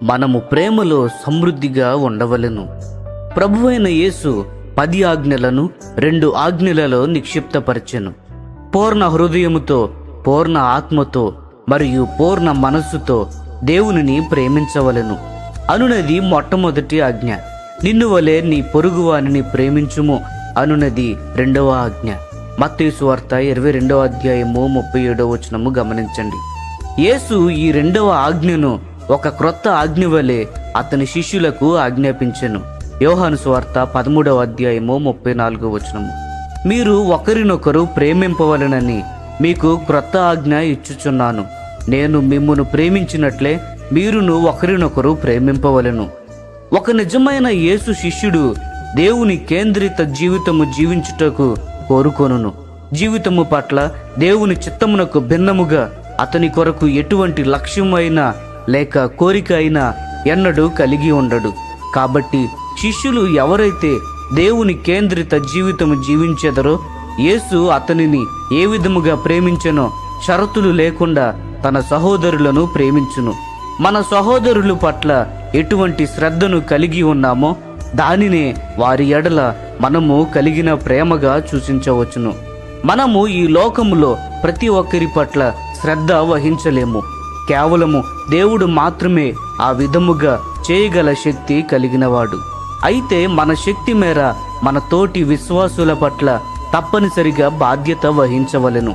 మనము ప్రేమలో సమృద్ధిగా ఉండవలెను. ప్రభువైన యేసు 10 ఆజ్ఞలను 2 ఆజ్ఞలలో నిక్షిప్తపరచెను. పూర్ణ హృదయముతో, పూర్ణ ఆత్మతో మరియు పూర్ణ మనస్సుతో దేవునిని ప్రేమించవలెను అనునది మొట్టమొదటి ఆజ్ఞ. నిన్ను వలె నీ పొరుగువానిని ప్రేమించుము అనునది 2వ ఆజ్ఞ. మత్తయి సువార్త 22వ అధ్యాయము 37వ వచనము గమనించండి. యేసు ఈ 2వ ఆజ్ఞను ఒక క్రొత్త ఆజ్ఞ వలె అతని శిష్యులకు ఆజ్ఞాపించెను. యోహాను సువార్త 13వ అధ్యాయము 34వ వచనము. మీరు ఒకరినొకరు ప్రేమింపవలెనని మీకు క్రొత్త ఆజ్ఞ ఇచ్చుచున్నాను. నేను మిమ్మును ప్రేమించినట్లే మీరును ఒకరినొకరు ప్రేమింపవలెను. ఒక నిజమైన యేసు శిష్యుడు దేవుని కేంద్రిత జీవితము జీవించుటకు కోరుకొనును. జీవితము పట్ల దేవుని చిత్తమునకు భిన్నముగా అతని కొరకు ఎటువంటి లక్ష్యమైనా లేక కోరిక అయినా ఎన్నడూ కలిగి ఉండడు. కాబట్టి శిష్యులు ఎవరైతే దేవుని కేంద్రిత జీవితము జీవించెదరో, యేసు అతనిని ఏ విధముగా ప్రేమించెనో షరతులు లేకుండా తన సహోదరులను ప్రేమించును. మన సహోదరుల పట్ల ఎటువంటి శ్రద్ధను కలిగి ఉన్నామో దానినే వారి ఎడల మనము కలిగిన ప్రేమగా సూచించవచ్చును. మనము ఈ లోకములో ప్రతి ఒక్కరి పట్ల శ్రద్ధ వహించలేము. కేవలము దేవుడు మాత్రమే ఆ విధముగా చేయగల శక్తి కలిగినవాడు. అయితే మన శక్తి మేర మన తోటి విశ్వాసుల పట్ల తప్పనిసరిగా బాధ్యత వహించవలెను.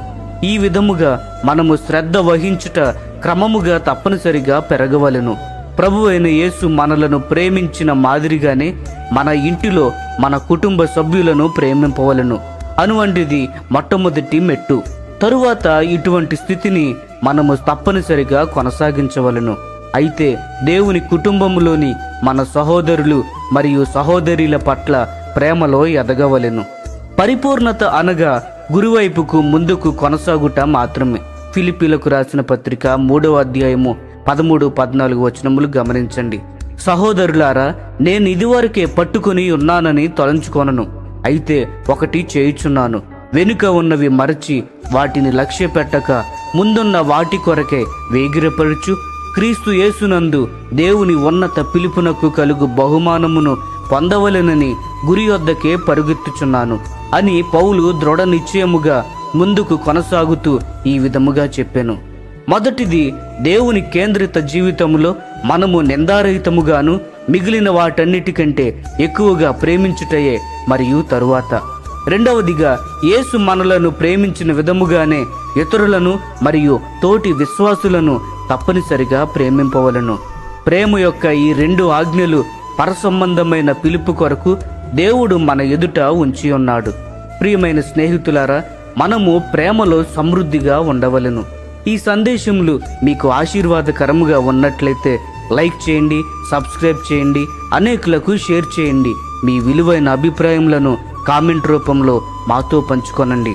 ఈ విధముగా మనము శ్రద్ధ వహించుట క్రమముగా తప్పనిసరిగా పెరగవలెను. ప్రభువైన యేసు మనలను ప్రేమించిన మాదిరిగానే మన ఇంటిలో మన కుటుంబ సభ్యులను ప్రేమింపవలెను అనువంటిది మొట్టమొదటి మెట్టు. తరువాత ఇటువంటి స్థితిని మనము తప్పనిసరిగా కొనసాగించవలెను. అయితే దేవుని కుటుంబములోని మన సహోదరులు మరియు సహోదరుల పట్ల ప్రేమలో ఎదగవలెను. పరిపూర్ణత అనగా గురువైపుకు ముందుకు కొనసాగుట మాత్రమే. ఫిలిప్పీలకు రాసిన పత్రిక 3వ అధ్యాయము 13-14 వచనములు గమనించండి. సహోదరులారా, నేను ఇదివరకే పట్టుకొని ఉన్నానని తలంచుకొనను. అయితే ఒకటి చేయుచున్నాను, వెనుక ఉన్నవి మరచి వాటిని లక్ష్య పెట్టక ముందున్న వాటి కొరకే వేగిరపరుచు క్రీస్తు యేసునందు దేవుని ఉన్నత పిలుపునకు కలుగు బహుమానమును పొందవలెనని గురి వద్దకే పరుగెత్తుచున్నాను అని పౌలు దృఢ నిశ్చయముగా ముందుకు కొనసాగుతూ ఈ విధముగా చెప్పెను. మొదటిది, దేవుని కేంద్రిత జీవితములో మనము నిందారహితముగాను మిగిలిన వాటన్నిటికంటే ఎక్కువగా ప్రేమించుటయే. మరియు తరువాత రెండవదిగా, యేసు మనలను ప్రేమించిన విధముగానే ఇతరులను మరియు తోటి విశ్వాసులను తప్పనిసరిగా ప్రేమింపవలను. ప్రేమ యొక్క ఈ 2 ఆజ్ఞలు పరసంబంధమైన పిలుపు కొరకు దేవుడు మన ఎదుట ఉంచి ఉన్నాడు. ప్రియమైన స్నేహితులారా, మనము ప్రేమలో సమృద్ధిగా ఉండవలెను. ఈ సందేశములు మీకు ఆశీర్వాదకరముగా ఉన్నట్లయితే లైక్ చేయండి, సబ్స్క్రైబ్ చేయండి, అనేకులకు షేర్ చేయండి. మీ విలువైన అభిప్రాయములను కామెంట్ రూపంలో మాతో పంచుకొనండి.